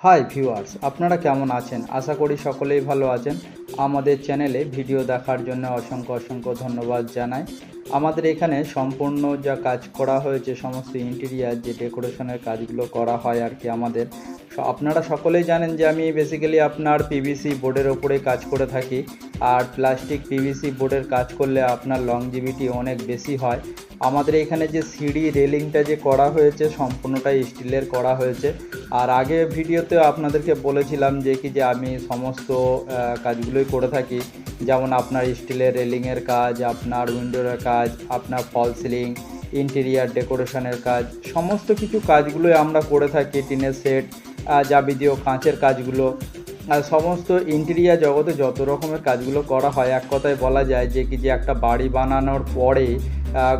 Hi viewers, আপনারা কেমন আছেন? আশা করি সকলেই ভালো আছেন। আমাদের চ্যানেলে ভিডিও দেখার জন্য অসংখ্য অসংখ্য ধন্যবাদ জানাই। আমাদের এখানে সম্পূর্ণ যা কাজ করা হয়েছে, সমস্ত ইন্টেরিয়ার যে ডেকোরেশনের কাজগুলো করা হয় আর কি আমাদের, আপনারা সকলেই জানেন যে আমি বেসিক্যালি আপনার পিভিসি বোর্ডের ওপরে কাজ করে থাকি। আর প্লাস্টিক পিভিসি বোর্ডের কাজ করলে আপনার লংজিভিটি অনেক বেশি হয়। আমাদের এখানে যে সিঁড়ি রেলিংটা যে করা হয়েছে সম্পূর্ণটাই স্টিলের করা হয়েছে। আর আগে ভিডিওতে আপনাদেরকে বলেছিলাম যে আমি সমস্ত কাজগুলোই করে থাকি, যেমন আপনার স্টিলের রেলিংয়ের কাজ, আপনার উইন্ডোর কাজ, আপনার ফল সিলিং, ইন্টেরিয়ার ডেকোরেশনের কাজ, সমস্ত কিছু কাজগুলোই আমরা করে থাকি। টিনের সেট, যাবতীয় কাঁচের কাজগুলো, সমস্ত ইন্টেরিয়ার জগতে যত রকমের কাজগুলো করা হয়, এক কথায় বলা যায় যে একটা বাড়ি বানানোর পরে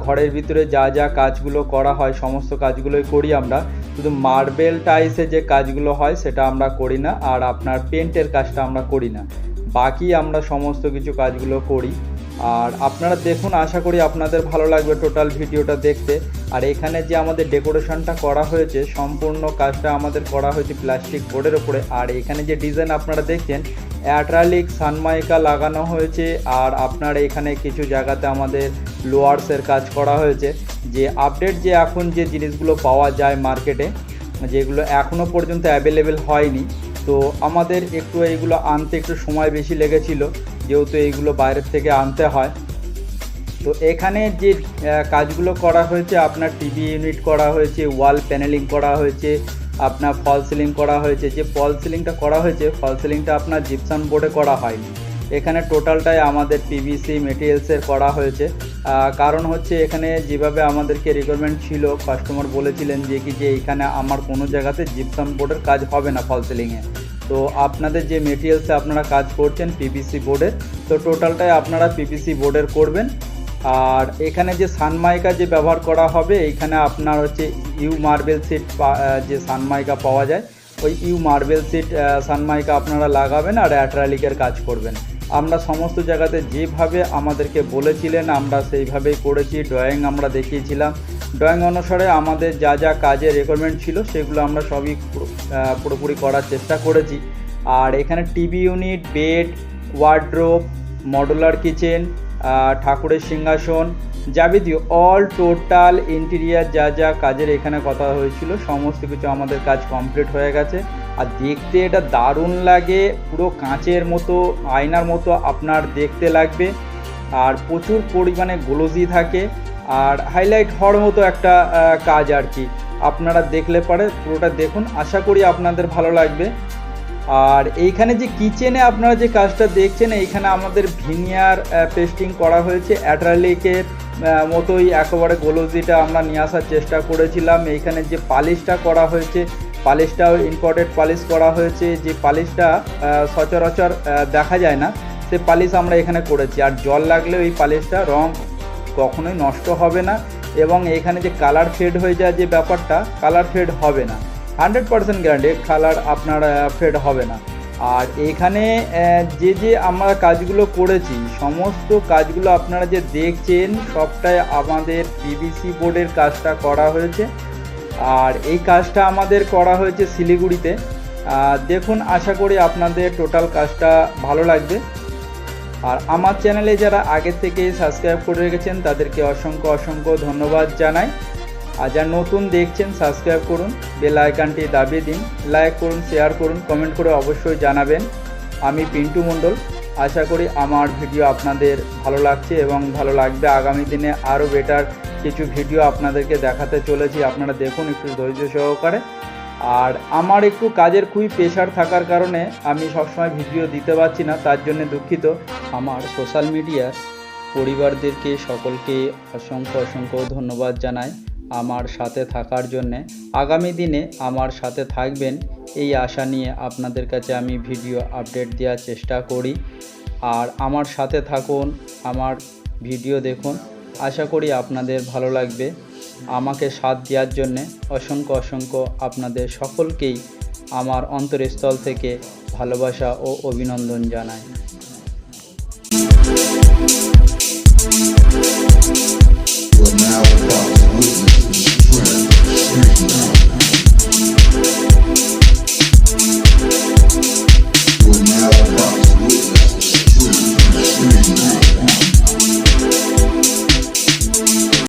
ঘরের ভিতরে যা যা কাজগুলো করা হয় সমস্ত কাজগুলোই করি আমরা। শুধু মার্বেল টাইলসে যে কাজগুলো হয় সেটা আমরা করি না, আর আপনার পেন্টের কাজটা আমরা করি না। বাকি আমরা সমস্ত কিছু কাজগুলো করি। আর আপনারা দেখুন, আশা করি আপনাদের ভালো লাগবে টোটাল ভিডিওটা দেখতে। আর এখানে যে আমাদের ডেকোরেশনটা করা হয়েছে, সম্পূর্ণ কাজটা আমাদের করা হয়েছে প্লাস্টিক বোর্ডের ওপরে। আর এখানে যে ডিজাইন আপনারা দেখছেন, অ্যাক্রিলিক সানমাইকা লাগানো হয়েছে। আর আপনার এখানে কিছু জায়গাতে আমাদের লোয়ার্সের কাজ করা হয়েছে। যে আপডেট যে এখন যে জিনিসগুলো পাওয়া যায় মার্কেটে, যেগুলো এখনও পর্যন্ত অ্যাভেলেবেল হয়নি, তো আমাদের একটু এইগুলো আনতে একটু সময় বেশি লেগেছিল, যেহেতু এইগুলো বাইরের থেকে আনতে হয়। তো এখানে যে কাজগুলো করা হয়েছে, আপনার টিভি ইউনিট করা হয়েছে, ওয়াল প্যানেলিং করা হয়েছে, আপনার ফল সিলিং করা হয়েছে। যে ফল সিলিংটা করা হয়েছে, ফল সিলিংটা আপনার জিপসাম বোর্ডে করা হয়নি। এখানে টোটালটাই আমাদের পিভিসি মেটেরিয়ালসের করা হয়েছে। কারণ হচ্ছে এখানে যেভাবে আমাদেরকে রিকোয়ারমেন্ট ছিল, কাস্টমার বলেছিলেন যে এইখানে আমার কোনো জায়গাতে জিপসাম বোর্ডের কাজ হবে না ফল সিলিংয়ে। তো আপনাদের যে মেটেরিয়ালসে আপনারা কাজ করছেন পিভিসি বোর্ডের, তো টোটালটাই আপনারা পিভিসি বোর্ডের করবেন। আর এখানে যে সানমাইকা যে ব্যবহার করা হবে, এইখানে আপনার হচ্ছে ইউ মার্বেল সিট, যে সানমাইকা পাওয়া যায়, ওই ইউ মার্বেল সিট সানমাইকা আপনারা লাগাবেন আর অ্যাক্রিলিকের কাজ করবেন। আমরা সমস্ত জায়গাতে যেভাবে আমাদেরকে বলেছিলেন আমরা সেইভাবেই করেছি। ড্রয়িং আমরা দেখিয়েছিলাম, ড্রয়িং অনুসারে আমাদের যা যা কাজের রিকোয়ারমেন্ট ছিল সেগুলো আমরা সবই পুরোপুরি করার চেষ্টা করেছি। আর এখানে TV unit, bed, wardrobe, modular kitchen, ঠাকুরের সিংহাসন, যাবতীয় অল টোটাল ইন্টেরিয়ার যা যা কাজের এখানে কথা হয়েছিল সমস্ত কিছু আমাদের কাজ কমপ্লিট হয়ে গেছে। আর দেখতে এটা দারুণ লাগে, পুরো কাঁচের মতো, আয়নার মতো আপনার দেখতে লাগবে। আর প্রচুর পরিমাণে গ্লোজি থাকে, আর হাইলাইট হওয়ার মতো একটা কাজ আর কি। আপনারা দেখলে পরে পুরোটা দেখুন, আশা করি আপনাদের ভালো লাগবে। আর এইখানে যে কিচেনে আপনারা যে কাজটা দেখছেন, এইখানে আমাদের ভিনিয়ার পেস্টিং করা হয়েছে। অ্যাক্রিলিকের মতোই একেবারে গ্লোজিটা আমরা নিয়ে আসার চেষ্টা করেছিলাম। এইখানে যে পালিশটা করা হয়েছে, পালিশটাও ইম্পোর্টেড পালিশ করা হয়েছে। যে পালিশটা সচরাচর দেখা যায় না, সে পালিশ আমরা এখানে করেছি। আর জল লাগলে ওই পালিশটা রং কখনোই নষ্ট হবে না, এবং এখানে যে কালার ফেড হয়ে যায় যে ব্যাপারটা, কালার ফেড হবে না, 100% গ্যারান্টি কালার আপনার ফেড হবে না। আর এইখানে যে আমরা কাজগুলো করেছি, সমস্ত কাজগুলো আপনারা যে দেখছেন সবটাই আমাদের পিভিসি বোর্ডের কাজটা করা হয়েছে। আর এই কাজটা আমাদের করা হয়েছে শিলিগুড়িতে। দেখুন, আশা করি আপনাদের টোটাল কাজটা ভালো লাগবে। আর আমার চ্যানেলে যারা আগে থেকেই সাবস্ক্রাইব করে রেখেছেন তাদেরকে অসংখ্য অসংখ্য ধন্যবাদ জানাই। আর যারা নতুন দেখছেন সাবস্ক্রাইব করুন, বেল আইকনটি দাবিয়ে দিন, লাইক করুন, শেয়ার করুন, কমেন্ট করে অবশ্যই জানাবেন। আমি পিন্টু মণ্ডল, আশা করি আমার ভিডিও আপনাদের ভালো লাগছে এবং ভালো লাগবে। আগামী দিনে আরও বেটার কিছু ভিডিও আপনাদেরকে দেখাতে চলেছি, আপনারা দেখুন একটু ধৈর্য সহকারে। আর আমার একটু কাজের খুবই প্রেশার থাকার কারণে আমি সবসময় ভিডিও দিতে পারছি না, তার জন্য দুঃখিত। আমার সোশ্যাল মিডিয়ার পরিবারদেরকে সকলকে অসংখ্য অসংখ্য ধন্যবাদ জানাই আমার সাথে থাকার জন্যে। আগামী দিনে আমার সাথে থাকবেন এই আশা নিয়ে আপনাদের কাছে আমি ভিডিও আপডেট দেওয়ার চেষ্টা করি। আর আমার সাথে থাকুন, আমার ভিডিও দেখুন, আশা করি আপনাদের ভালো লাগবে। আমাকে সাথ দেওয়ার জন্যে অসংখ্য অসংখ্য আপনাদের সকলকেই আমার অন্তরস্থল থেকে ভালোবাসা ও অভিনন্দন জানাই।